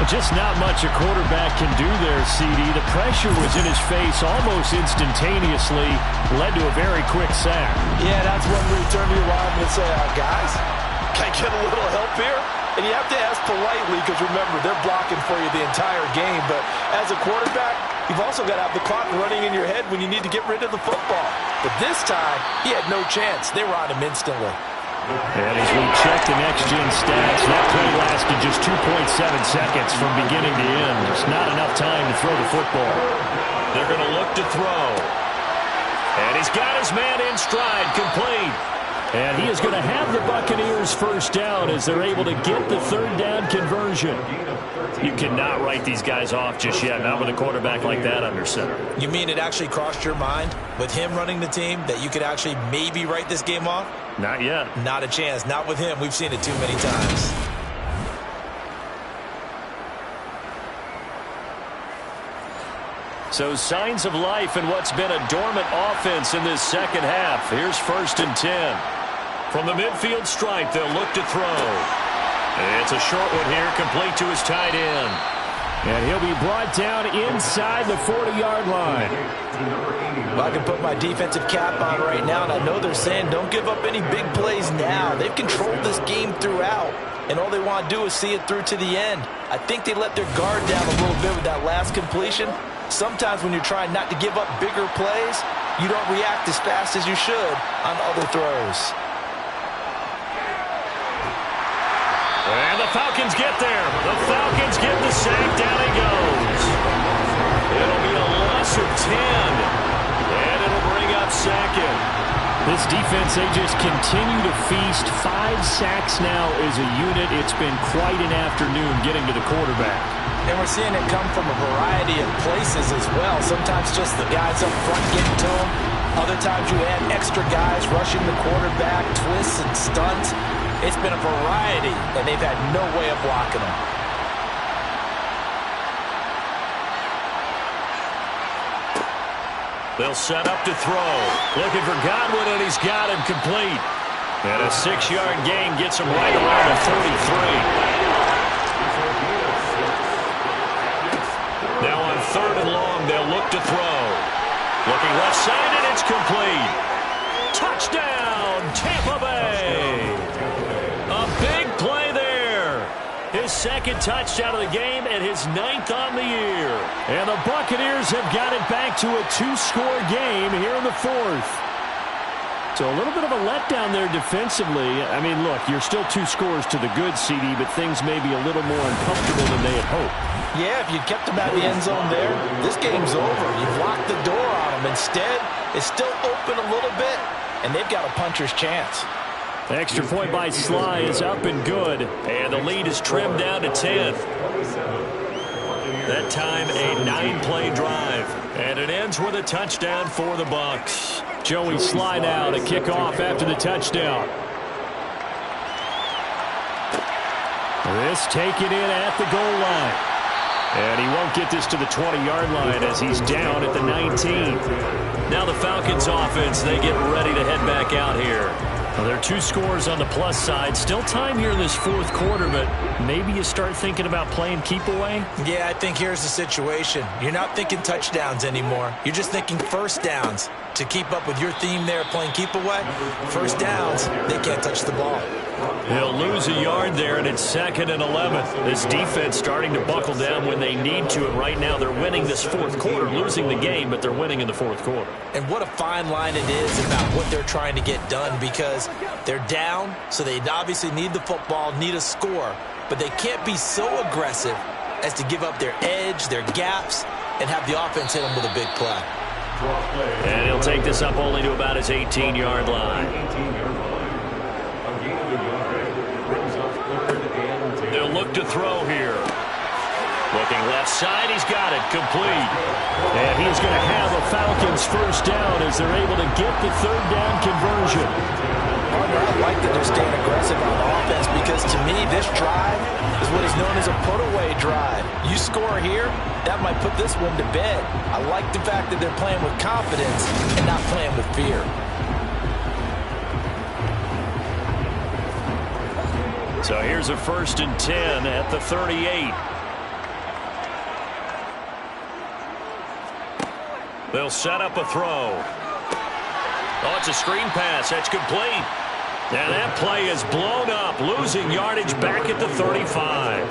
Just not much a quarterback can do there, CD. The pressure was in his face almost instantaneously, led to a very quick sack. Yeah, that's when we turn to your lineman and say, guys, can I get a little help here? And you have to ask politely because, remember, they're blocking for you the entire game. But as a quarterback, you've also got to have the clock running in your head when you need to get rid of the football. But this time, he had no chance. They were on him instantly. And as we check the next-gen stats, that play lasted just 2.7 seconds from beginning to end. There's not enough time to throw the football. They're going to look to throw. And he's got his man in stride, complete. And he is going to have the Buccaneers first down as they're able to get the third down conversion. You cannot write these guys off just yet, not with a quarterback like that under center. You mean it actually crossed your mind with him running the team that you could actually maybe write this game off? Not yet. Not a chance. Not with him. We've seen it too many times. So signs of life in what's been a dormant offense in this second half. Here's 1st and 10. From the midfield stripe, they'll look to throw. It's a short one here, complete to his tight end. And he'll be brought down inside the 40-yard line. Well, I can put my defensive cap on right now, and I know they're saying don't give up any big plays now. They've controlled this game throughout, and all they want to do is see it through to the end. I think they let their guard down a little bit with that last completion. Sometimes when you're trying not to give up bigger plays, you don't react as fast as you should on other throws. And the Falcons get there. The Falcons get the sack. Down he goes. It'll be a loss of 10. And it'll bring up 2nd. This defense, they just continue to feast. 5 sacks now as a unit. It's been quite an afternoon getting to the quarterback. And we're seeing it come from a variety of places as well. Sometimes just the guys up front getting to him. Other times you add extra guys rushing the quarterback, twists and stunts. It's been a variety, and they've had no way of blocking them. They'll set up to throw. Looking for Godwin, and he's got him complete. And a 6-yard gain gets him right around the 33. Now on 3rd and long, they'll look to throw. Looking left side, and it's complete. Touchdown, Tampa Bay. A big play there. His second touchdown of the game and his 9th on the year. And the Buccaneers have got it back to a 2-score game here in the 4th. So a little bit of a letdown there defensively. I mean, look, you're still 2 scores to the good, CD, but things may be a little more uncomfortable than they had hoped. Yeah, if you kept them out of the end zone there, this game's over. You've locked the door on them. Instead, it's still open a little bit, and they've got a puncher's chance. Extra point by Sly is up and good, and the lead is trimmed down to 10. That time, a 9-play drive, and it ends with a touchdown for the Bucs. Joey Sly now to kick off after the touchdown. This taken in at the goal line. And he won't get this to the 20-yard line as he's down at the 19. Now the Falcons offense, they get ready to head back out here. Well, there are 2 scores on the plus side. Still time here in this 4th quarter, but maybe you start thinking about playing keep away? Yeah, I think here's the situation. You're not thinking touchdowns anymore. You're just thinking first downs. To keep up with your theme there playing keep away, first downs, they can't touch the ball. They'll lose a yard there, and it's 2nd and 11. This defense starting to buckle down when they need to, and right now they're winning this 4th quarter, losing the game, but they're winning in the 4th quarter. And what a fine line it is about what they're trying to get done, because they're down, so they obviously need the football, need a score, but they can't be so aggressive as to give up their edge, their gaps, and have the offense hit them with a big play. And he'll take this up only to about his 18-yard line. They'll look to throw here. Looking left side, he's got it, complete. And he's going to have a Falcons first down as they're able to get the 3rd down conversion. I like that they're staying aggressive on offense because, to me, this drive is what is known as a put-away drive. You score here, that might put this one to bed. I like the fact that they're playing with confidence and not playing with fear. So here's a 1st and 10 at the 38. They'll set up a throw. Oh, it's a screen pass. That's complete. And that play is blown up, losing yardage back at the 35.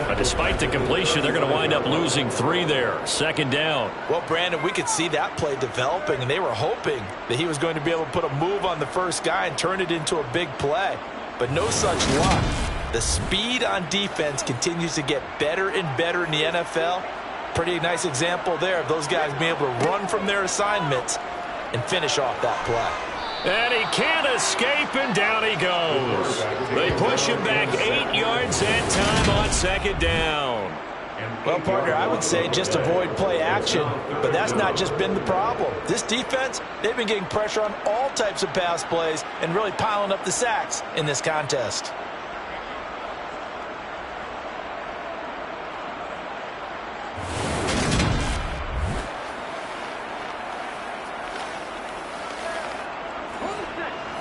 But despite the completion, they're going to wind up losing 3 there. 2nd down. Well, Brandon, we could see that play developing, and they were hoping that he was going to be able to put a move on the first guy and turn it into a big play. But no such luck. The speed on defense continues to get better and better in the NFL. Pretty nice example there of those guys being able to run from their assignments and finish off that play. And he can't escape, and down he goes. They push him back 8 yards that time on 2nd down. Well, partner, I would say just avoid play action, but that's not just been the problem. This defense, they've been getting pressure on all types of pass plays and really piling up the sacks in this contest.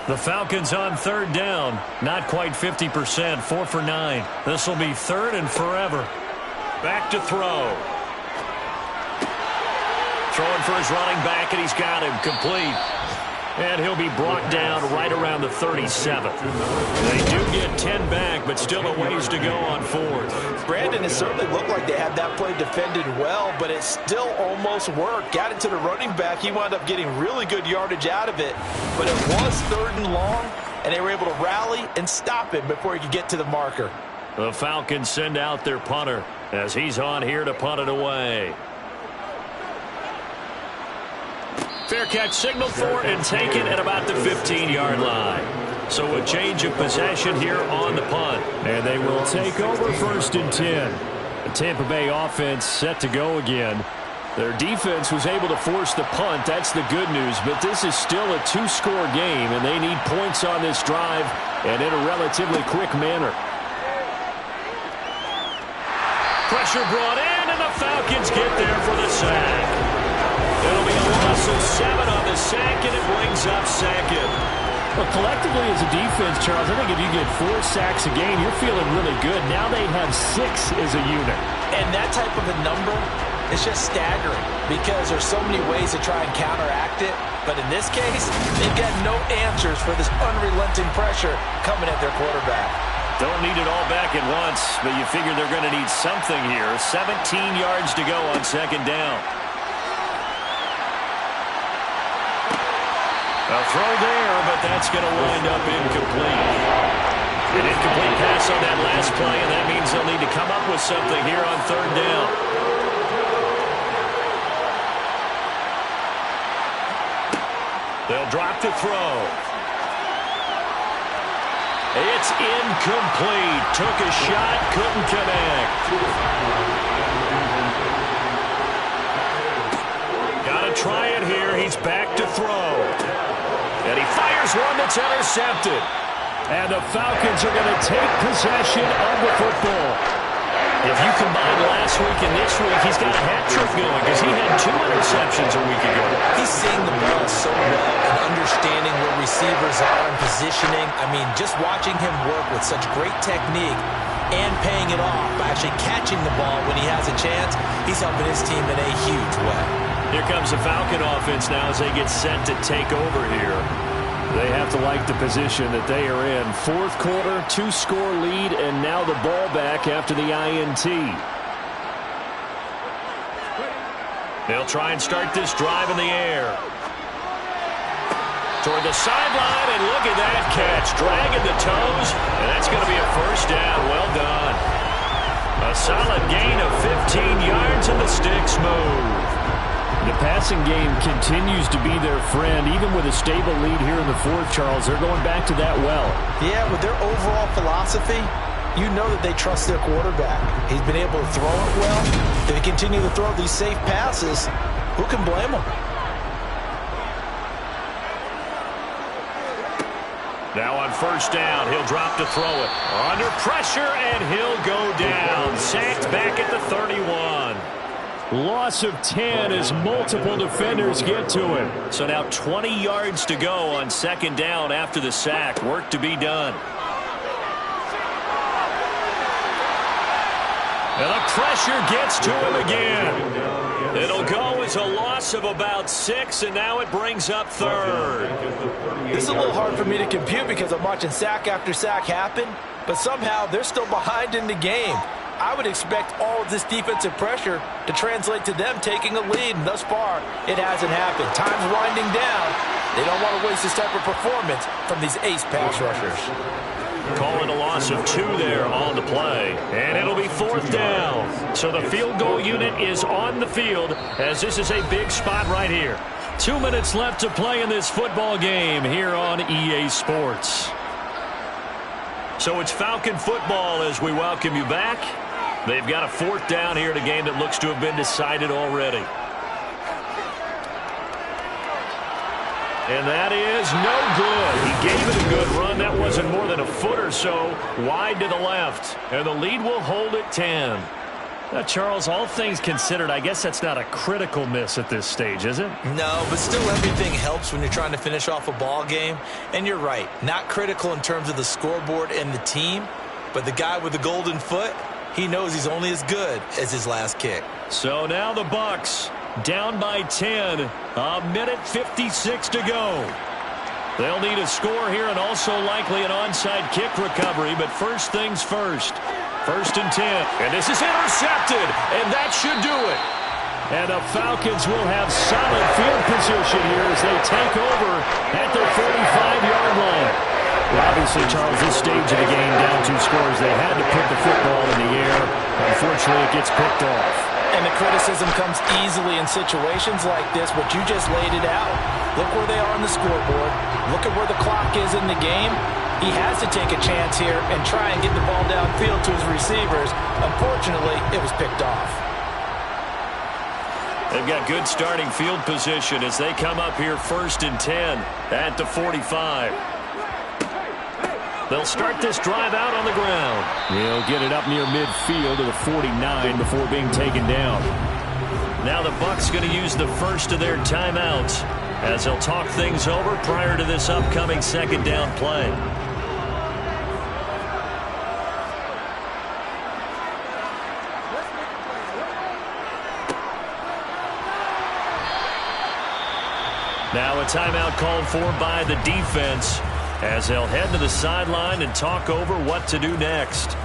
The Falcons on 3rd down. Not quite 50%, 4 for 9. This will be 3rd and forever. Back to throw. Throwing for his running back, and he's got him complete. And he'll be brought down right around the 37. They do get 10 back, but still a ways to go on 4th. Brandon, it certainly looked like they had that play defended well, but it still almost worked. Got it to the running back. He wound up getting really good yardage out of it. But it was 3rd and long, and they were able to rally and stop him before he could get to the marker. The Falcons send out their punter as he's on here to punt it away. Fair catch signaled for and taken at about the 15-yard line. So a change of possession here on the punt. And they will take over 1st and 10. The Tampa Bay offense set to go again. Their defense was able to force the punt. That's the good news. But this is still a 2-score game, and they need points on this drive and in a relatively quick manner. Pressure brought in, and the Falcons get there for the sack. It'll be a loss of 7 on the sack, and it brings up 2nd. Well, collectively as a defense, Charles, I think if you get 4 sacks a game, you're feeling really good. Now they have 6 as a unit. And that type of a number It's just staggering because there's so many ways to try and counteract it. But in this case, they've got no answers for this unrelenting pressure coming at their quarterback. Don't need it all back at once, but you figure they're going to need something here. 17 yards to go on second down. A throw there, but that's going to wind up incomplete. An incomplete pass on that last play, and that means they'll need to come up with something here on third down. They'll drop to throw. It's incomplete. Took a shot, couldn't connect. Got to try it here. He's back to throw. And he fires one that's intercepted. And the Falcons are going to take possession of the football. If you combine last week and this week, he's got a hat trick going because he had 2 interceptions a week ago. He's seeing the ball so well and understanding where receivers are and positioning. I mean, just watching him work with such great technique and paying it off by actually catching the ball when he has a chance, he's helping his team in a huge way. Here comes the Falcon offense now as they get set to take over here. They have to like the position that they are in. Fourth quarter, 2-score lead, and now the ball back after the INT. They'll try and start this drive in the air. Toward the sideline, and look at that catch. Dragging the toes, and that's going to be a first down. Well done. A solid gain of 15 yards, and the sticks move. The passing game continues to be their friend. Even with a stable lead here in the fourth, Charles, they're going back to that well. Yeah, with their overall philosophy, you know that they trust their quarterback. He's been able to throw it well. They continue to throw these safe passes. Who can blame them? Now on first down, he'll drop to throw it. Under pressure, and he'll go down. Sacked back at the 31. Loss of 10 as multiple defenders get to him. So now 20 yards to go on second down after the sack. Work to be done. And the pressure gets to him again. It'll go as a loss of about 6, and now it brings up third. This is a little hard for me to compute because I'm watching sack after sack happen, but somehow they're still behind in the game. I would expect all of this defensive pressure to translate to them taking a lead, and thus far, it hasn't happened. Time's winding down. They don't want to waste this type of performance from these ace pass rushers. Calling a loss of 2 there on the play. And it'll be fourth down. So the field goal unit is on the field as this is a big spot right here. 2 minutes left to play in this football game here on EA Sports. So it's Falcon football as we welcome you back. They've got a fourth down here in a game that looks to have been decided already. And that is no good. He gave it a good run. That wasn't more than a foot or so wide to the left. And the lead will hold at 10. Now, Charles, all things considered, I guess that's not a critical miss at this stage, is it? No, but still everything helps when you're trying to finish off a ball game. And you're right, not critical in terms of the scoreboard and the team, but the guy with the golden foot, he knows he's only as good as his last kick. So now the Bucs down by 10. A minute 56 to go. They'll need a score here and also likely an onside kick recovery, but first things first. First and 10. And this is intercepted, and that should do it. And the Falcons will have solid field position here as they take over at their 45-yard line. Well, obviously, Charles, this stage of the game, down 2 scores, they had to put the football in the air. Unfortunately, it gets picked off. And the criticism comes easily in situations like this, but you just laid it out. Look where they are on the scoreboard. Look at where the clock is in the game. He has to take a chance here and try and get the ball downfield to his receivers. Unfortunately, it was picked off. They've got good starting field position as they come up here first and 10 at the 45. They'll start this drive out on the ground. They'll get it up near midfield to the 49 before being taken down. Now the Bucs going to use the first of their timeouts as they'll talk things over prior to this upcoming second down play. Now a timeout called for by the defense as they'll head to the sideline and talk over what to do next.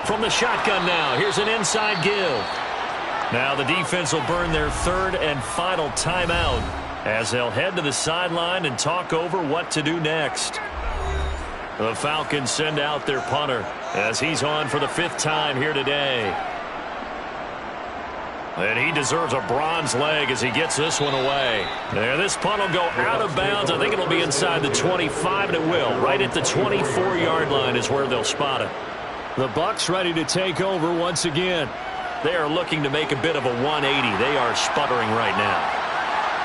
From the shotgun now, here's an inside give. Now the defense will burn their third and final timeout as they'll head to the sideline and talk over what to do next. The Falcons send out their punter as he's on for the 5th time here today. And he deserves a bronze leg as he gets this one away. Now this punt will go out of bounds. I think it'll be inside the 25, and it will. Right at the 24-yard line is where they'll spot it. The Bucs ready to take over once again. They are looking to make a bit of a 180. They are sputtering right now.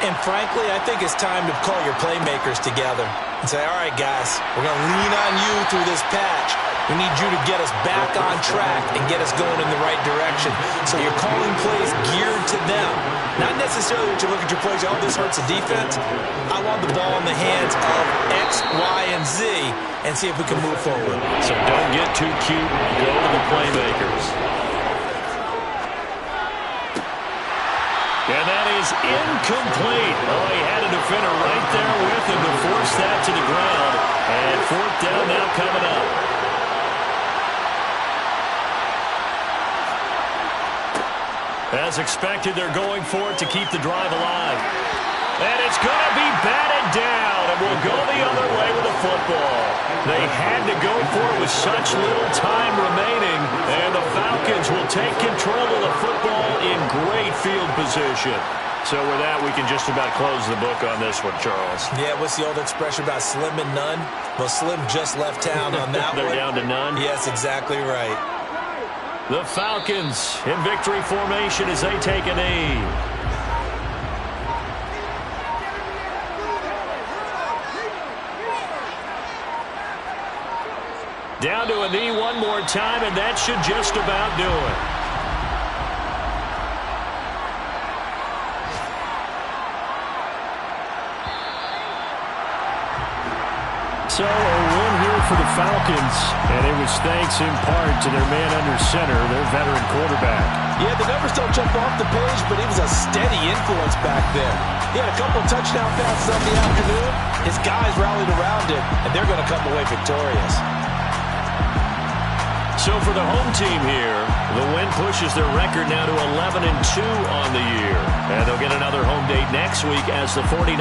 And frankly, I think it's time to call your playmakers together and say, all right, guys, we're going to lean on you through this patch. We need you to get us back on track and get us going in the right direction. So you're calling plays geared to them. Not necessarily that you look at your plays, oh, this hurts the defense. I want the ball in the hands of X, Y, and Z and see if we can move forward. So don't get too cute. Go to the playmakers. And that is incomplete. Oh, he had a defender right there with him to force that to the ground. And 4th down now coming up. As expected, they're going for it to keep the drive alive. And it's going to be batted down, and we'll go the other way with the football. They had to go for it with such little time remaining, and the Falcons will take control of the football in great field position. So with that, we can just about close the book on this one, Charles. Yeah, what's the old expression about slim and none? Well, Slim just left town on that They're one. down to none? Yes, exactly right. The Falcons in victory formation as they take a knee. Down to a knee one more time, and that should just about do it. So a win here for the Falcons, and it was thanks in part to their man under center, their veteran quarterback. Yeah, the numbers don't jump off the page, but he was a steady influence back there. He had a couple touchdown passes on the afternoon. His guys rallied around him, and they're going to come away victorious. So for the home team here, the win pushes their record now to 11-2 on the year. And they'll get another home date next week as the 49ers